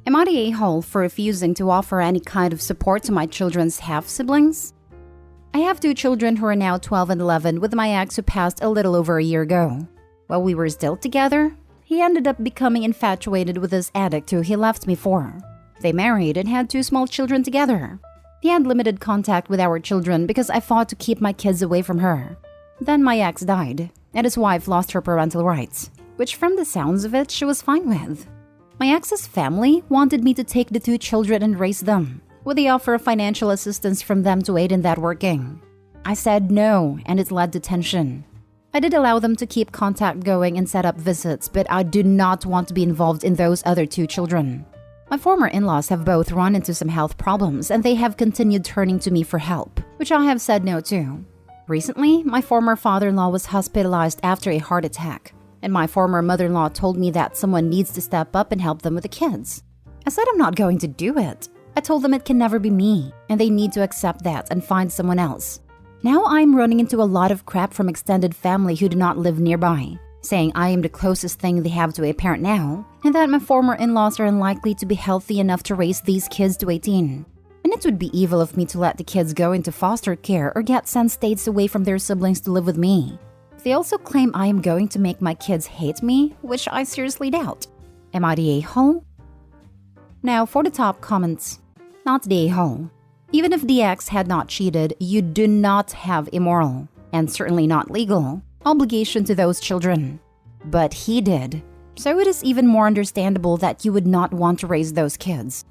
Am I the a-hole for refusing to offer any kind of support to my children's half-siblings? I have 2 children who are now 12 and 11 with my ex who passed a little over a year ago. While we were still together, he ended up becoming infatuated with this addict who he left me for. They married and had 2 small children together. He had limited contact with our children because I fought to keep my kids away from her. Then my ex died, and his wife lost her parental rights, which from the sounds of it, she was fine with. My ex's family wanted me to take the 2 children and raise them, with the offer of financial assistance from them to aid in that working. I said no, and it led to tension. I did allow them to keep contact going and set up visits, but I do not want to be involved in those other 2 children. My former in-laws have both run into some health problems, and they have continued turning to me for help, which I have said no to. Recently, my former father-in-law was hospitalized after a heart attack, and my former mother-in-law told me that someone needs to step up and help them with the kids. I said I'm not going to do it. I told them it can never be me, and they need to accept that and find someone else. Now I'm running into a lot of crap from extended family who do not live nearby, saying I am the closest thing they have to a parent now, and that my former in-laws are unlikely to be healthy enough to raise these kids to 18. And it would be evil of me to let the kids go into foster care or get sent states away from their siblings to live with me. They also claim I am going to make my kids hate me, which I seriously doubt. Am I the a-hole? Now for the top comments. Not the a-hole. Even if the ex had not cheated, you do not have a moral, and certainly not legal, obligation to those children. But he did. So it is even more understandable that you would not want to raise those kids.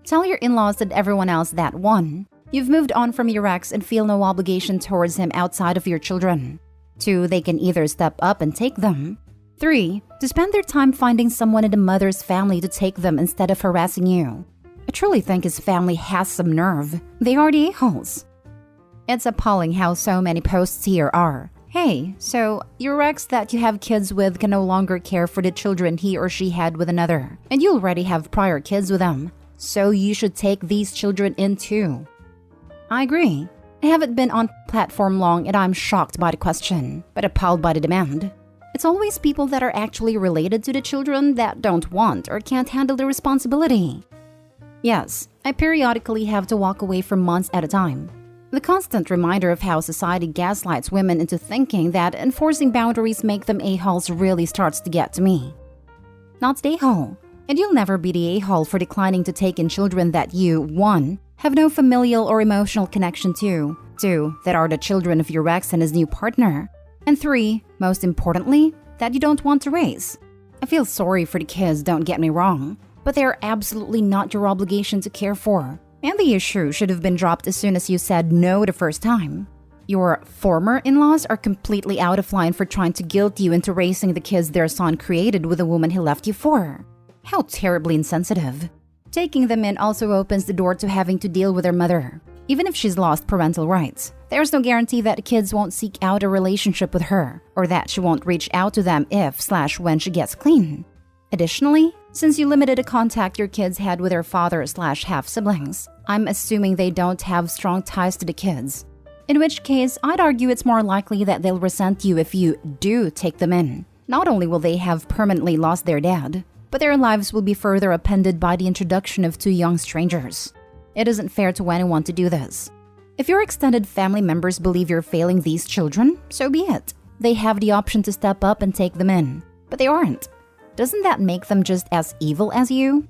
Tell your in-laws and everyone else that 1. You've moved on from your ex and feel no obligation towards him outside of your children. 2. They can either step up and take them. 3. To spend their time finding someone in the mother's family to take them instead of harassing you. I truly think his family has some nerve. They are the a-holes. It's appalling how so many posts here are. Hey, so your ex that you have kids with can no longer care for the children he or she had with another, and you already have prior kids with them. So you should take these children in too. I agree. I haven't been on platform long and I'm shocked by the question, but appalled by the demand. It's always people that are actually related to the children that don't want or can't handle the responsibility. Yes, I periodically have to walk away for months at a time. The constant reminder of how society gaslights women into thinking that enforcing boundaries make them a-holes really starts to get to me. Not the a-hole. And you'll never be the a-hole for declining to take in children that you, 1, have no familial or emotional connection to, 2, that are the children of your ex and his new partner, and 3, most importantly, that you don't want to raise. I feel sorry for the kids, don't get me wrong, but they are absolutely not your obligation to care for, and the issue should have been dropped as soon as you said no the first time. Your former in-laws are completely out of line for trying to guilt you into raising the kids their son created with the woman he left you for. How terribly insensitive. Taking them in also opens the door to having to deal with their mother. Even if she's lost parental rights, there's no guarantee that the kids won't seek out a relationship with her, or that she won't reach out to them if/when she gets clean. Additionally, since you limited the contact your kids had with their father/half-siblings, I'm assuming they don't have strong ties to the kids. In which case, I'd argue it's more likely that they'll resent you if you do take them in. Not only will they have permanently lost their dad, but their lives will be further upended by the introduction of 2 young strangers. It isn't fair to anyone to do this. If your extended family members believe you're failing these children, so be it. They have the option to step up and take them in, but they aren't. Doesn't that make them just as evil as you?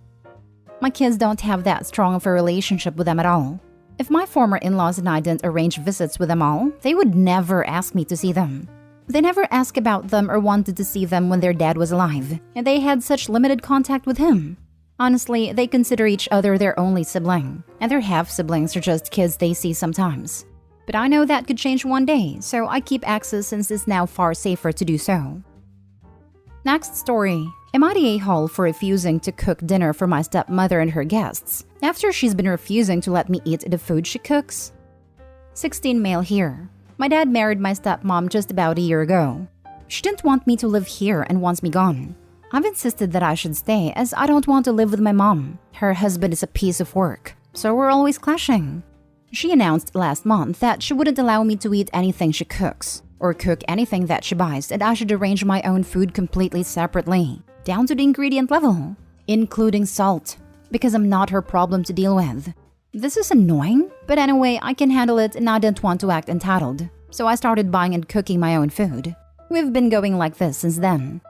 My kids don't have that strong of a relationship with them at all. If my former in-laws and I didn't arrange visits with them all, they would never ask me to see them. They never asked about them or wanted to see them when their dad was alive, and they had such limited contact with him. Honestly, they consider each other their only sibling, and their half-siblings are just kids they see sometimes. But I know that could change one day, so I keep access since it's now far safer to do so. Next story. Am I the a-hole for refusing to cook dinner for my stepmother and her guests after she's been refusing to let me eat the food she cooks? 16 male here. My dad married my stepmom just about a year ago. She didn't want me to live here and wants me gone. I've insisted that I should stay as I don't want to live with my mom. Her husband is a piece of work, so we're always clashing. She announced last month that she wouldn't allow me to eat anything she cooks or cook anything that she buys, and I should arrange my own food completely separately, down to the ingredient level, including salt, because I'm not her problem to deal with. This is annoying, but anyway, I can handle it and I didn't want to act entitled. So I started buying and cooking my own food. We've been going like this since then.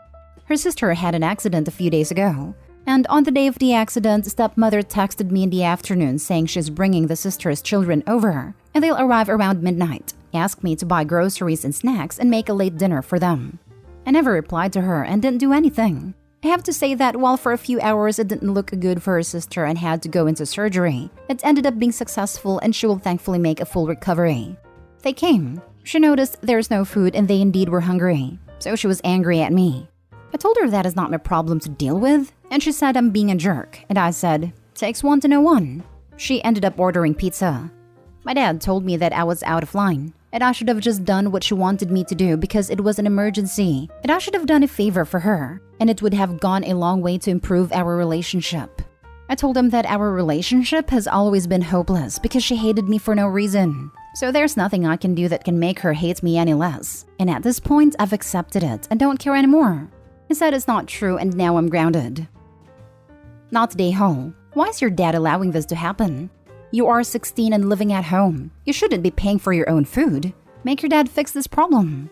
Her sister had an accident a few days ago. And on the day of the accident, stepmother texted me in the afternoon saying she's bringing the sister's children over and they'll arrive around midnight. Asked me to buy groceries and snacks and make a late dinner for them. I never replied to her and didn't do anything. I have to say that while for a few hours it didn't look good for her sister and had to go into surgery, it ended up being successful and she will thankfully make a full recovery. They came. She noticed there's no food and they indeed were hungry, so she was angry at me. I told her that is not my problem to deal with, and she said I'm being a jerk, and I said, takes one to know one. She ended up ordering pizza. My dad told me that I was out of line, and I should have just done what she wanted me to do because it was an emergency, and I should have done a favor for her, and it would have gone a long way to improve our relationship. I told him that our relationship has always been hopeless because she hated me for no reason. So there's nothing I can do that can make her hate me any less, and at this point I've accepted it and don't care anymore. He said it's not true and now I'm grounded. Not day home. Why is your dad allowing this to happen? You are 16 and living at home. You shouldn't be paying for your own food. Make your dad fix this problem.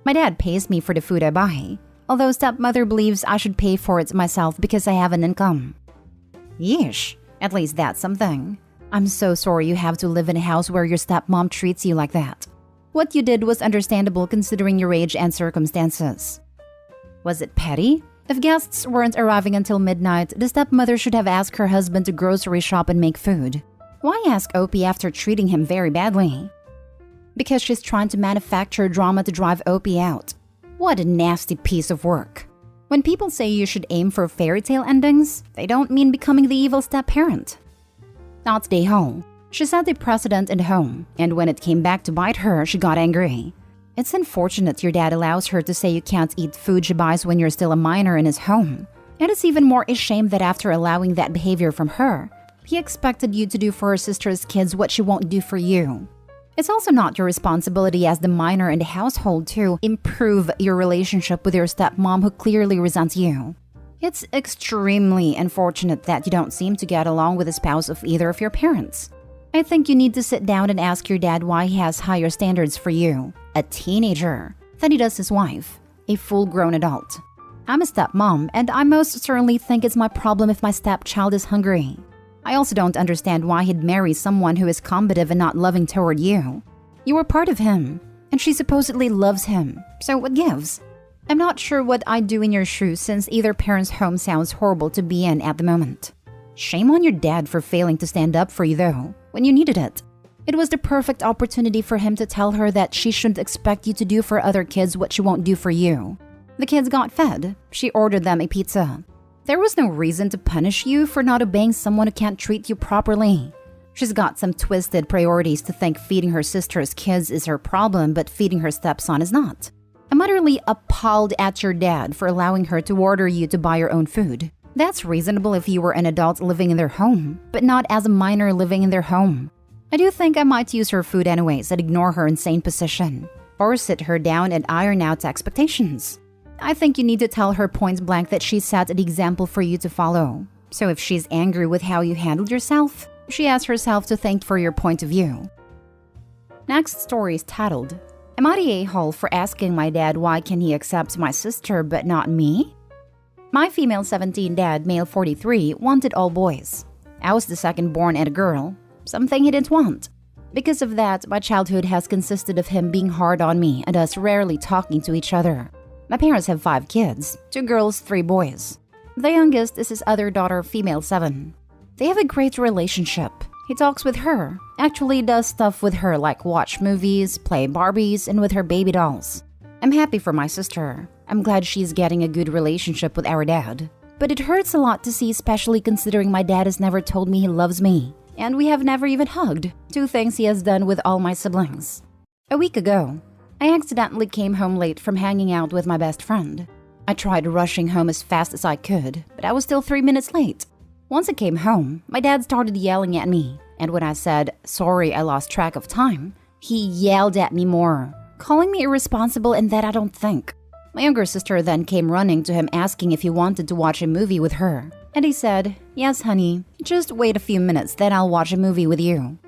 My dad pays me for the food I buy, although stepmother believes I should pay for it myself because I have an income. Yeesh, at least that's something. I'm so sorry you have to live in a house where your stepmom treats you like that. What you did was understandable considering your age and circumstances. Was it petty? If guests weren't arriving until midnight, the stepmother should have asked her husband to grocery shop and make food. Why ask Opie after treating him very badly? Because she's trying to manufacture drama to drive Opie out. What a nasty piece of work. When people say you should aim for fairy tale endings, they don't mean becoming the evil step-parent. Not stay home. She set the precedent in home, and when it came back to bite her, she got angry. It's unfortunate your dad allows her to say you can't eat food she buys when you're still a minor in his home. And it's even more a shame that after allowing that behavior from her, he expected you to do for her sister's kids what she won't do for you. It's also not your responsibility as the minor in the household to improve your relationship with your stepmom who clearly resents you. It's extremely unfortunate that you don't seem to get along with the spouse of either of your parents. I think you need to sit down and ask your dad why he has higher standards for you, a teenager, than he does his wife, a full-grown adult. I'm a stepmom, and I most certainly think it's my problem if my stepchild is hungry. I also don't understand why he'd marry someone who is combative and not loving toward you. You were part of him, and she supposedly loves him, so what gives? I'm not sure what I'd do in your shoes since either parent's home sounds horrible to be in at the moment. Shame on your dad for failing to stand up for you though, when you needed it. It was the perfect opportunity for him to tell her that she shouldn't expect you to do for other kids what she won't do for you. The kids got fed. She ordered them a pizza. There was no reason to punish you for not obeying someone who can't treat you properly. She's got some twisted priorities to think feeding her sister's kids is her problem, but feeding her stepson is not. I'm utterly appalled at your dad for allowing her to order you to buy your own food. That's reasonable if you were an adult living in their home, but not as a minor living in their home. I do think I might use her food anyways and ignore her insane position, or sit her down and iron out expectations. I think you need to tell her point blank that she set an example for you to follow. So if she's angry with how you handled yourself, she asks herself to thank for your point of view. Next story is titled, Am I the a-hole for asking my dad why can he accept my sister but not me? My female 17 dad, male 43, wanted all boys. I was the second born and a girl, something he didn't want. Because of that, my childhood has consisted of him being hard on me and us rarely talking to each other. My parents have 5 kids, 2 girls, 3 boys. The youngest is his other daughter, female 7. They have a great relationship. He talks with her, actually does stuff with her like watch movies, play Barbies, and with her baby dolls. I'm happy for my sister. I'm glad she's getting a good relationship with our dad. But it hurts a lot to see, especially considering my dad has never told me he loves me. And we have never even hugged, 2 things he has done with all my siblings. A week ago, I accidentally came home late from hanging out with my best friend. I tried rushing home as fast as I could, but I was still 3 minutes late. Once I came home, my dad started yelling at me, and when I said, sorry, I lost track of time, he yelled at me more, calling me irresponsible and that I don't think. My younger sister then came running to him asking if he wanted to watch a movie with her. And he said, "Yes, honey, just wait a few minutes, then I'll watch a movie with you."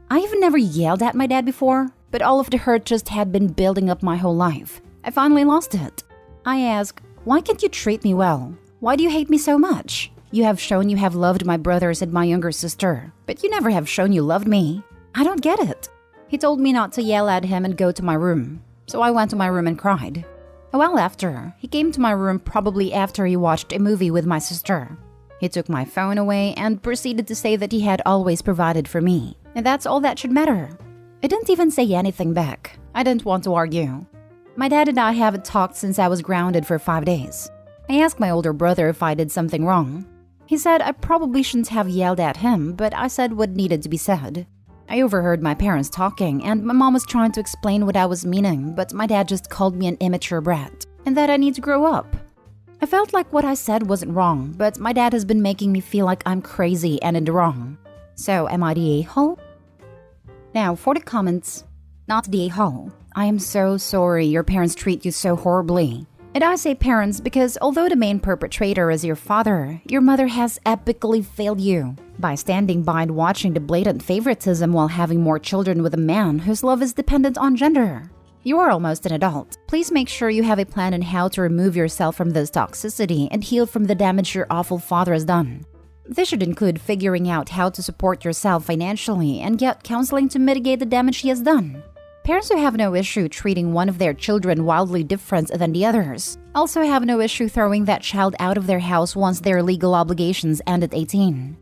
I've never yelled at my dad before, but all of the hurt just had been building up my whole life. I finally lost it. I asked, "Why can't you treat me well? Why do you hate me so much? You have shown you have loved my brothers and my younger sister, but you never have shown you loved me. I don't get it." He told me not to yell at him and go to my room. So I went to my room and cried. A while after, he came to my room probably after he watched a movie with my sister. He took my phone away and proceeded to say that he had always provided for me, and that's all that should matter. I didn't even say anything back. I didn't want to argue. My dad and I haven't talked since I was grounded for 5 days. I asked my older brother if I did something wrong. He said I probably shouldn't have yelled at him, but I said what needed to be said. I overheard my parents talking, and my mom was trying to explain what I was meaning, but my dad just called me an immature brat, and that I need to grow up. I felt like what I said wasn't wrong, but my dad has been making me feel like I'm crazy and in the wrong. So am I the a-hole? Now for the comments. Not the a-hole. I am so sorry your parents treat you so horribly. And I say parents because although the main perpetrator is your father, your mother has epically failed you by standing by and watching the blatant favoritism while having more children with a man whose love is dependent on gender. You are almost an adult. Please make sure you have a plan on how to remove yourself from this toxicity and heal from the damage your awful father has done. This should include figuring out how to support yourself financially and get counseling to mitigate the damage he has done. Parents who have no issue treating one of their children wildly different than the others also have no issue throwing that child out of their house once their legal obligations end at 18.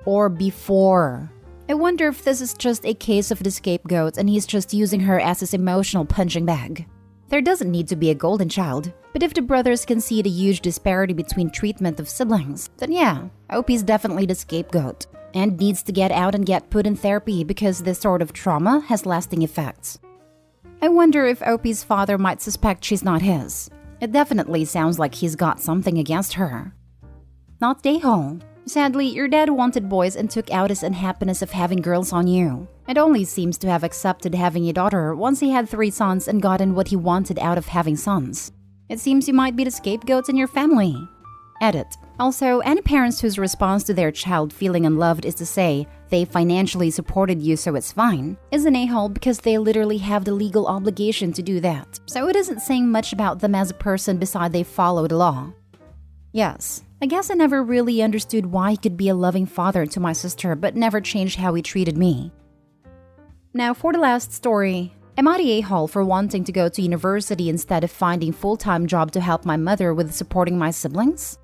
Or before. I wonder if this is just a case of the scapegoat and he's just using her as his emotional punching bag. There doesn't need to be a golden child, but if the brothers can see the huge disparity between treatment of siblings, then yeah, Opie's definitely the scapegoat and needs to get out and get put in therapy because this sort of trauma has lasting effects. I wonder if Opie's father might suspect she's not his. It definitely sounds like he's got something against her. Not Day-Hole. Sadly, your dad wanted boys and took out his unhappiness of having girls on you. It only seems to have accepted having a daughter once he had 3 sons and gotten what he wanted out of having sons. It seems you might be the scapegoats in your family. Edit. Also, any parents whose response to their child feeling unloved is to say they financially supported you so it's fine is an a-hole because they literally have the legal obligation to do that. So it isn't saying much about them as a person beside they follow the law. Yes, I guess I never really understood why he could be a loving father to my sister but never changed how he treated me. Now for the last story. Am I the a-hole for wanting to go to university instead of finding a full-time job to help my mother with supporting my siblings?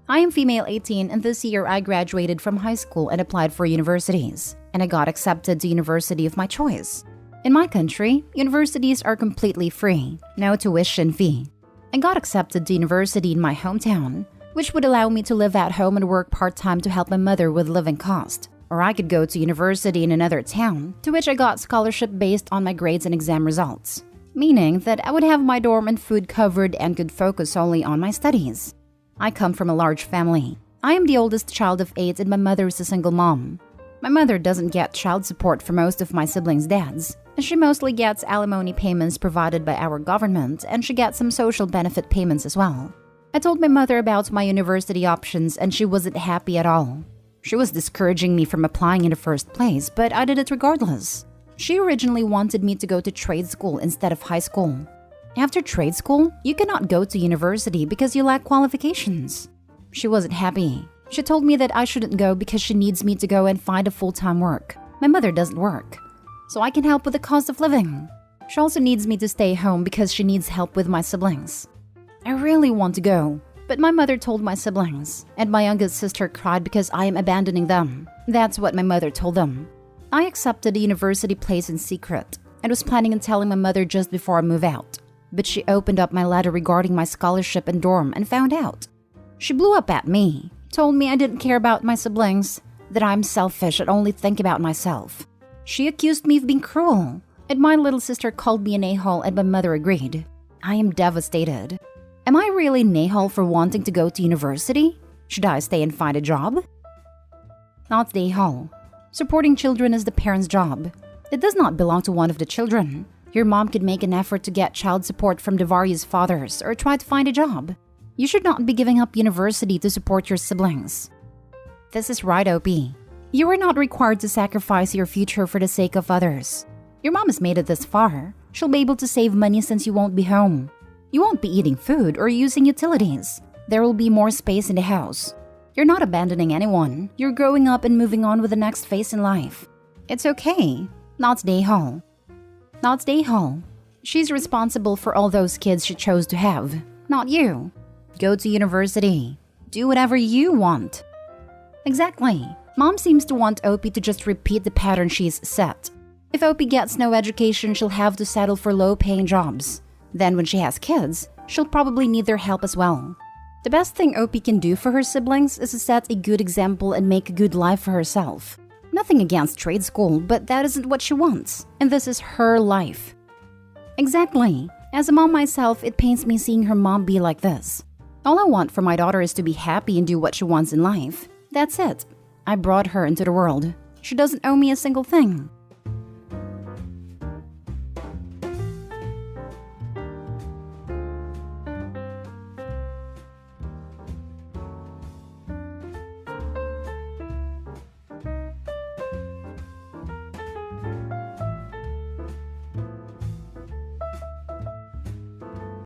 I am female 18 and this year I graduated from high school and applied for universities, and I got accepted to university of my choice. In my country, universities are completely free, no tuition fee. I got accepted to university in my hometown, which would allow me to live at home and work part-time to help my mother with living cost. Or I could go to university in another town, to which I got scholarship based on my grades and exam results, meaning that I would have my dorm and food covered and could focus only on my studies. I come from a large family. I am the oldest child of 8 and my mother is a single mom. My mother doesn't get child support for most of my siblings' dads, and she mostly gets alimony payments provided by our government, and she gets some social benefit payments as well. I told my mother about my university options and she wasn't happy at all. She was discouraging me from applying in the first place, but I did it regardless. She originally wanted me to go to trade school instead of high school. After trade school, you cannot go to university because you lack qualifications. She wasn't happy. She told me that I shouldn't go because she needs me to go and find a full-time work. My mother doesn't work, so I can help with the cost of living. She also needs me to stay home because she needs help with my siblings. I really want to go, but my mother told my siblings, and my youngest sister cried because I am abandoning them. That's what my mother told them. I accepted a university place in secret and was planning on telling my mother just before I move out. But she opened up my letter regarding my scholarship and dorm and found out. She blew up at me, told me I didn't care about my siblings, that I'm selfish and only think about myself. She accused me of being cruel, and my little sister called me an a-hole and my mother agreed. I am devastated. Am I really an a-hole for wanting to go to university? Should I stay and find a job? Not the a-hole. Supporting children is the parent's job. It does not belong to one of the children. Your mom could make an effort to get child support from the various fathers or try to find a job. You should not be giving up university to support your siblings. This is right, OP. You are not required to sacrifice your future for the sake of others. Your mom has made it this far. She'll be able to save money since you won't be home. You won't be eating food or using utilities. There will be more space in the house. You're not abandoning anyone. You're growing up and moving on with the next phase in life. It's okay. Not stay home. Not stay home. She's responsible for all those kids she chose to have, not you. Go to university. Do whatever you want. Exactly. Mom seems to want Opie to just repeat the pattern she's set. If Opie gets no education, she'll have to settle for low-paying jobs. Then when she has kids, she'll probably need their help as well. The best thing Opie can do for her siblings is to set a good example and make a good life for herself. Nothing against trade school, but that isn't what she wants, and this is her life. Exactly. As a mom myself, it pains me seeing her mom be like this. All I want for my daughter is to be happy and do what she wants in life. That's it. I brought her into the world. She doesn't owe me a single thing.